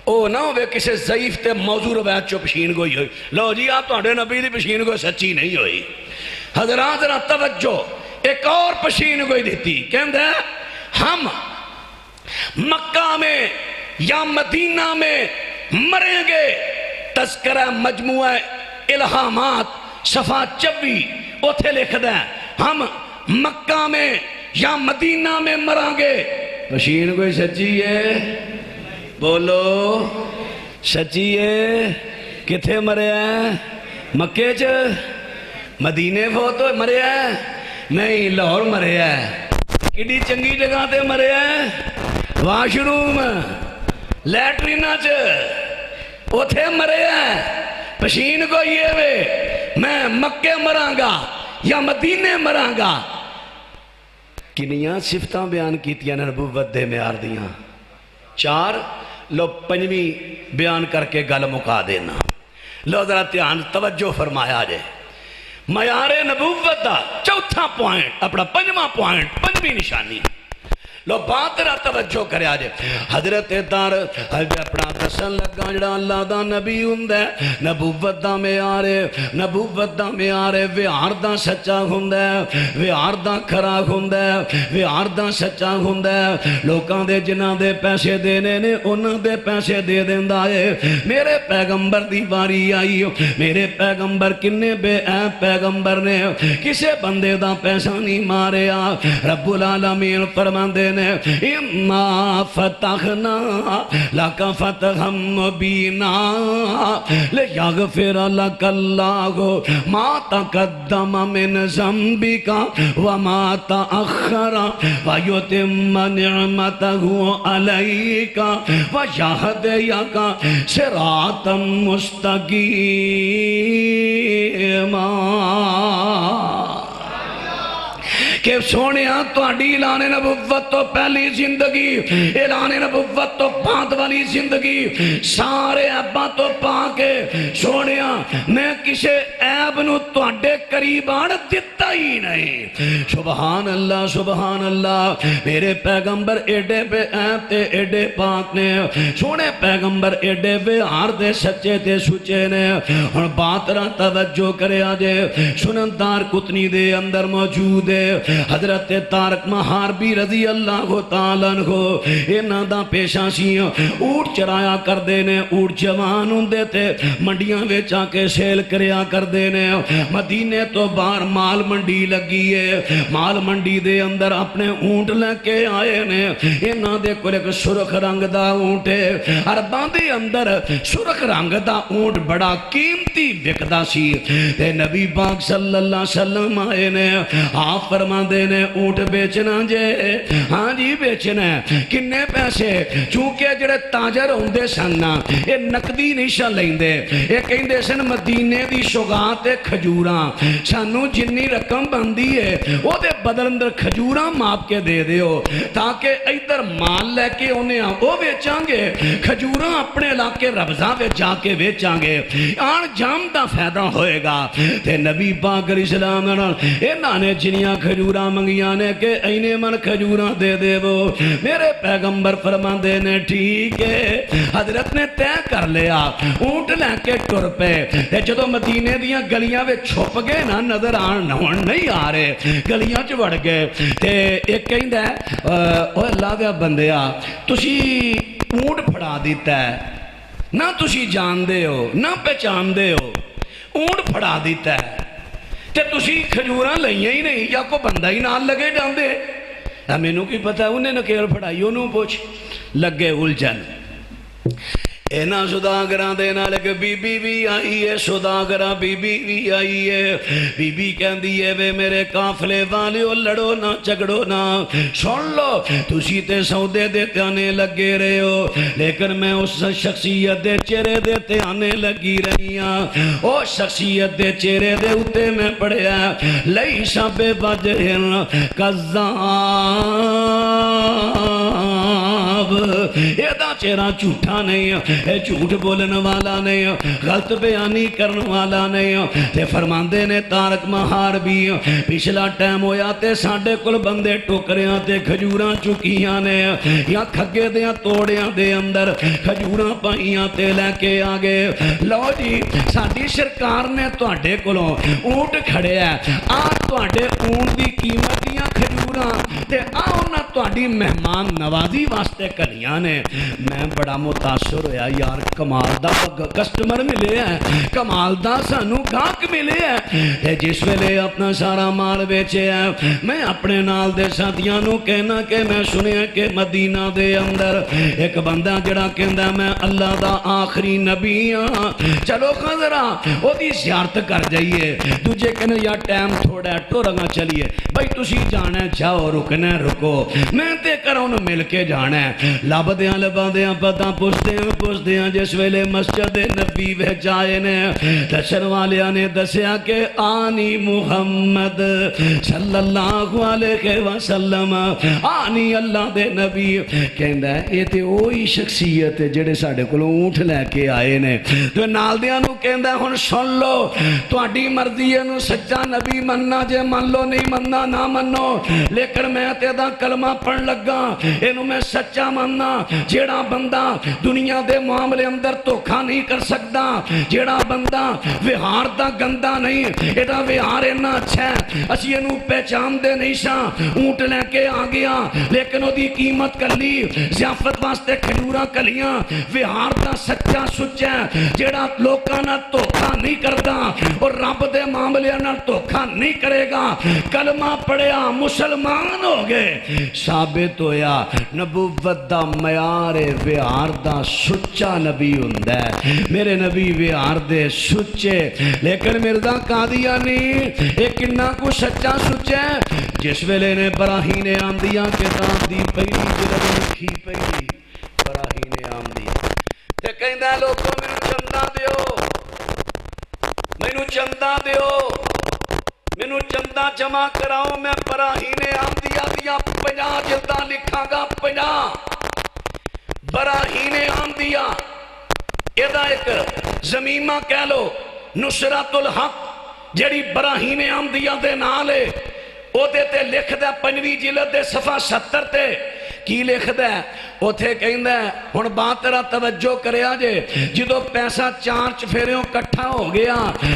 او نہ ہوئے کسے ضعیف تے موضوع روایت چوں پشین کوئی ہوئی، لو جی آپ تہاڈے نبی دی پشین کوئی سچی نہیں ہوئی۔ حضرات ذرا توجہ، ایک اور پشین کوئی دیتی کہندہ ہے ہم مکہ میں یا مدینہ میں مریں گے، تذکرہ مجموعہ الہامات صفحہ 24 اوتھے لکھ دیں ہم مکہ میں یا مدینہ میں مریں گے، پشین کوئی سچی ہے؟ بولو سچی ہے؟ کتھے مرے ہیں؟ مکے چ مدینے فوت ہوئے مرے ہیں؟ نہیں لاہور مرے ہیں، کڈی چنگی جگہ تے مرے ہیں، واش روم لیٹرینہ چ اوتھے مرے ہیں، پشین کو یہ وے میں مکے مراں گا یا مدینے مراں گا، کنیاں صفتاں بیان کیتیاں نبوت دے معیار دیاں، 4 لو 5ویں بیان کر کے گل مکا دینا، لو ذرا دھیان توجہ فرمایا جائے، معیار نبوت دا 4تھا پوائنٹ اپنا 5واں پوائنٹ 5ویں نشانی، لو بات رہا توجہ کرے آجے، حضرت دار اپنا دسن لگا جڑا اللہ دا نبی ہوندے، نبوت دا معیار ویار دا سچا ہوندے، ویار دا کھرا ہوندے، ویار دا سچا ہوندے، لوکاں دے جنہاں دے پیسے دینے نے انہاں دے پیسے دے دیندا ہے، میرے پیغمبر دی باری آئی، میرے پیغمبر کنے بے عیب پیغمبر نے کسے بندے دا پیسہ نہیں ماریا، رب العالمین فرماندے اِمَّا فَتَحْنَا لَكَ فَتْحًا مُبِينًا لِيَغْفِرَ لَكَ اللَّهُ مَا تَقَدَّمَ مِنْ ذَنبِكَ وَمَا تَأَخَّرَ وَيُتِمَّ نِعْمَتَهُ عَلَيْكَ وَيَهْدِيَكَ صِرَاطًا مُسْتَقِيمًا۔ کہ سونیا تہاڈی اعلان نبوت تو پہلی زندگی، اعلان نبوت تو بعد والی زندگی، سارے عیباں تو پا کے سونیا میں کسے عیب نو تہاڈے قریب آن دتا ہی نہیں، سبحان اللہ سبحان اللہ، میرے پیغمبر ایڈے بے عیب تے ایڈے پاک نے، سونے پیغمبر ایڈے بے ہار دے سچے تے سچے نے، اور بات رہا توجہ کرے آجے، سنندار کتنی دے اندر موجود ہے، حضرت تارک مہاربی رضی اللہ تعالیٰ عنہ انہاں دا پیشہ سی اونٹ چرایا کر دینے، اونٹ جوان ہوندے تے منڈیاں وچ آ کے سیل کریا کر دینے، مدینے تو باہر مال منڈی لگی ہے، مال منڈی دے اندر اپنے اونٹ لے کے آئے نے، انہاں دے کوئی ایک سرخ رنگ دا اونٹ ہے، عرباں دے اندر سرخ رنگ دا اونٹ بڑا قیمتی وکدا سی، تے نبی پاک صلی اللہ علیہ وسلم آئے نے، آپ فرما دینے اونٹ بیچنا جے، ہاں جی بیچنا ہے، کنے پیسے، چونکہ جڑے تاجر ہوندے سننا یہ نقدی نشان لیندے، یہ کہندے سن مدینے دی شوغات کھجوراں سانو جنی رقم بندی ہے وہ دے بدل اندر کھجوراں ماپ کے دے دیو تاکہ ایدر مال لے کے انہیں وہ بیچاں گے، کھجوراں اپنے علاقے ربضہ پہ جا کے بیچاں گے، آن جام دا فائدہ ہوئے گا، تے نبی پاک علیہ السلام انہاں نے جنیاں کھجوراں منگیاں نے کہ اینے من کھجوراں دے دے وہ، میرے پیغمبر فرما دے نے ٹھیک ہے، حضرت نے طے کر لیا، اونٹ لے کے ٹر پہ، تے جدو مدینے دیاں گلیاں وے چھپ گئے نا، نظر آن نہیں آ رہے، گلیاں چ وڑ گئے، تے ایک کہندا ہے او اللہ دے بندیا تسی اونٹ پھڑا دیتا ہے، نہ تسی جان دے ہو نہ پہچان دے ہو، اونٹ پھڑا دیتا ہے تے تسی کھجوراں لئیاں ہی نہیں، یا کوئی بندہ ہی نال لگے جاندے۔ مینوں کی پتہ انہیں نکیل پھڑائی، انہوں پوچھ لگے الجھن۔ اینا سوداگراں دے نال ایک بی بی بھی آئی ہے، سوداگراں بی بی بھی آئی ہے۔ بی بی کہندی ہے وے میرے قافلے والیو لڑو نہ جھگڑو نہ، سن لو تسی تے سودے دے تے آنے لگے رہے ہو، لیکن میں اس شخصیت دے چہرے دے تے آنے لگی رہی ہاں۔ او شخصیت دے چہرے دے اتے میں پڑھیا لیس بوجہ کذاب، یہ دا چہرہ جھوٹا نہیں ہے، جھوٹ بولن والا نہیں، غلط بیانی کرن والا نہیں۔ تے فرماندے نے تارک مہار بھی پچھلا ٹائم ہویا تے ساڈے کل بندے ٹوکریاں تے کھجوراں چکیاں نے، یا کھگے دیاں توڑیاں دے اندر کھجوراں پائیاں تے لے کے آگے۔ لو جی ساڈی سرکار نے تواڈے کولوں اونٹ کھڑے ہے، آ تواڈے اونٹ دی قیمت دیاں کھجوراں تے آؤ نہ تواڈی مہمان نوازی واسطے کلیاں نے۔ میں بڑا متاثر ہویا یار، کمال دا کسٹمر ملے ہیں، کمال دا سانو گاہک ملے ہیں۔ تے جس ویلے اپنا سارا مال بیچے ہے، میں اپنے نال دے ساتھیاں نو کہنا کہ میں سنیا کہ مدینہ دے اندر ایک بندہ جڑا کہندا میں اللہ دا آخری نبی ہاں، چلو ذرا او دی زیارت کر جائیے۔ دوجے کہنے یا ٹائم تھوڑا ہے ٹورگاں چلیے، بھائی تسی جانا ہے جاؤ، رکنا ہے رکو، میں تے کروں مل کے جانا ہے۔ لبدیاں لبادیاں پتہ پوچھدیاں جس ویلے مسجد نبی وچ آئے نے، دسن والیاں نے دسیا کہ آنی محمد صلی اللہ علیہ وسلم، آنی اللہ دے نبی۔ کہندا ہے یہ تے وہی شخصیت ہے جڑے ساڈے کولوں اونٹ لے کے آئے نے۔ تو نال دیاں نو کہندا ہن سن لو، تہاڈی مرضی ہے نو سچا نبی مننا، جے من لو نہیں مننا نہ منو، لیکن میں تے دا کلمہ پڑھ لگا، اینو میں سچا مننا۔ جیڑا بندہ دنیا دے معاملے اندر دھوکھا نہیں کر سکتا، جیڑا بندہ وہار دا گندا نہیں، ایڈا وہار اینا اچھا ہے، اسی اینو پہچان دے نہیں سا، اونٹ لے کے آ گیا لیکن او دی قیمت کلی، ضیافت واسطے کھجوراں کلیاں، وہار دا سچا سچا ہے، جیڑا لوکاں نال دھوکھا نہیں کردا اور رب دے معاملے نال دھوکھا نہیں کرے گا۔ کلمہ پڑھیا مسلمان ہو گئے، ثابت ہویا نبوت دا معیار وہار دا سچا نبی ہوندا ہے۔ میرے نبی وہار دے سچے، لیکن مرزا قادیانی ایک کنا کو سچا سچا ہے۔ جس ویلے نے براہین آمدیاں کتاب دی پہلی جلد لکھی پئی، براہین آمدیاں تے کہندا لوگوں مینوں چندہ دیو، مینوں چندہ دیو، مینوں چندہ جمع کراؤ، میں براہین آمدیاں دیاں 50 جلداں لکھاں گا، 50 براہین آمدیاں۔ ایدہ ایک زمیمہ کہہ لو، نصرت الحق جیڑی براہین آمدیاں دے نالے، او دے تے لکھ دے 5ویں جلد دے صفحہ 70 تے کی لکھ دے، اوتھے کہندہ ہے ہن بات تیرا توجہ کریا جے، جدو پیسہ 4 چفیریوں کٹھا ہو گیا،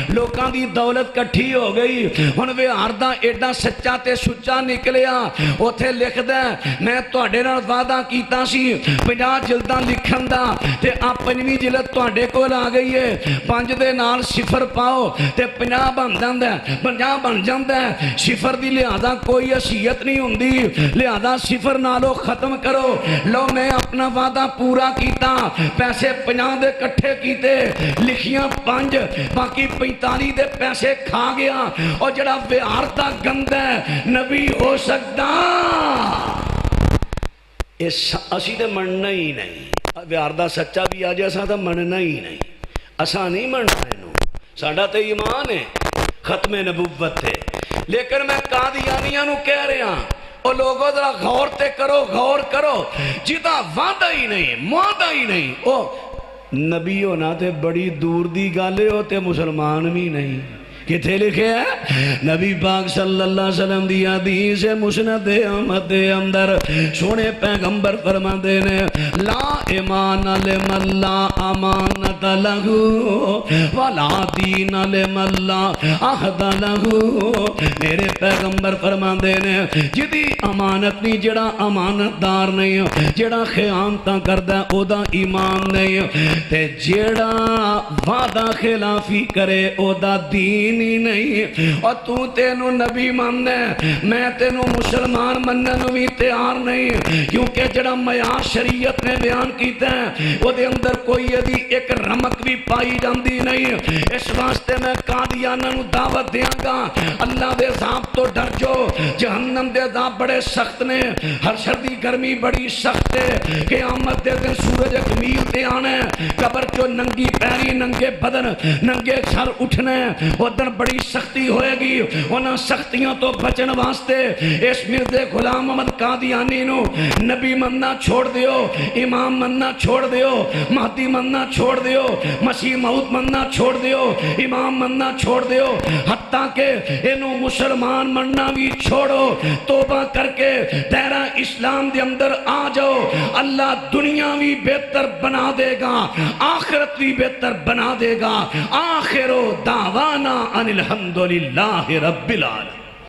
لوکاں دی دولت کٹھی ہو گئی، ہن وہار دا ایڈا سچا تے سچا نکلیا، اوتھے لکھ دے میں تواڈے نال وعدہ کیتا سی 50 جلداں لکھن دا، تے آ 5ویں جلد تواڈے کول آ گئی ہے، 5 دے نال صفر پاؤ تے 50 بن جاندا ہے، 50 بن جاندا ہے۔ صفر دی لہذا کوئی حیثیت نہیں ہوندی، لہذا صفر نالو ختم کرو۔ لو میں اپنا وعدہ پورا کیتا، پیسے 50 دے کٹھے کیتے، لکھیاں 5، باقی 45 دے پیسے کھا گیا، اور جڑا وہار دا گند ہے نبی ہو سکتا، اسی تے مننا ہی نہیں۔ وہار دا سچا بھی آ جائے اساں تے مننا ہی نہیں، اساں نہیں مننا اینو، ساڈا تے ایمان ہے، ختم نبوت ہے۔ لیکن میں قادیانیاں نو کہہ رہا ہوں، او لوگوں ذرا غور تے کرو، غور کرو، جدا وعدہ ہی نہیں، معاہدہ ہی نہیں، او نبی ہونا تے بڑی دور دی گل ہے، او تے مسلمان بھی نہیں، کتھے لکھے ہے؟ نبی پاک صلی اللہ علیہ وسلم دی حدیث مسند احمد دے اندر سونے پیغمبر فرما دینے لا ایمان لمن لا امانت لہو ولا دین لمن لا عہد لہو. میرے پیغمبر فرما دینے جدی امانت نہیں، جڑا امانت دار نہیں، جڑا خیانتاں کردہ او دا ایمان نہیں، تے جڑا وعدہ خلافی کرے او دا دین ہی نہیں. اور تو تینو نبی ماننے میں تینو مسلمان مننے نو بھی تیار نہیں، کیونکہ جڑا معیار شریعت نے بیان کیتا ہے وہ دے اندر کوئی یدی ایک رمک بھی پائی جاندی نہیں. اس واسطے میں قادیانہ نو دعوت دیاں گا اللہ دے عذاب تو ڈر جو، جہنم دے عذاب بڑے سخت نے، ہر سردی گرمی بڑی سخت ہے، قیامت دے دن سورج ایک میل تے آنے، قبر چو ننگی پیری ننگے بدن ننگے سر اٹھنے، وہ دن بڑی سختی ہوئے گی. انہاں سختیاں تو بچن واسطے اس مرد غلام محمد قادیانی نو نبی مننا چھوڑ دیو، امام مننا چھوڑ دیو، مہدی مننا چھوڑ دیو، مسیح موعود مننا چھوڑ دیو، امام مننا چھوڑ دیو، حتیٰ کہ انہوں مسلمان مننا بھی چھوڑو، توبہ کر کے دائرہ اسلام دے اندر آ جاؤ. اللہ دنیا بھی بہتر بنا دے گا، آخرت بھی بہتر بنا دے گا. آخر دعوانا ان الحمدللہ رب العالمین.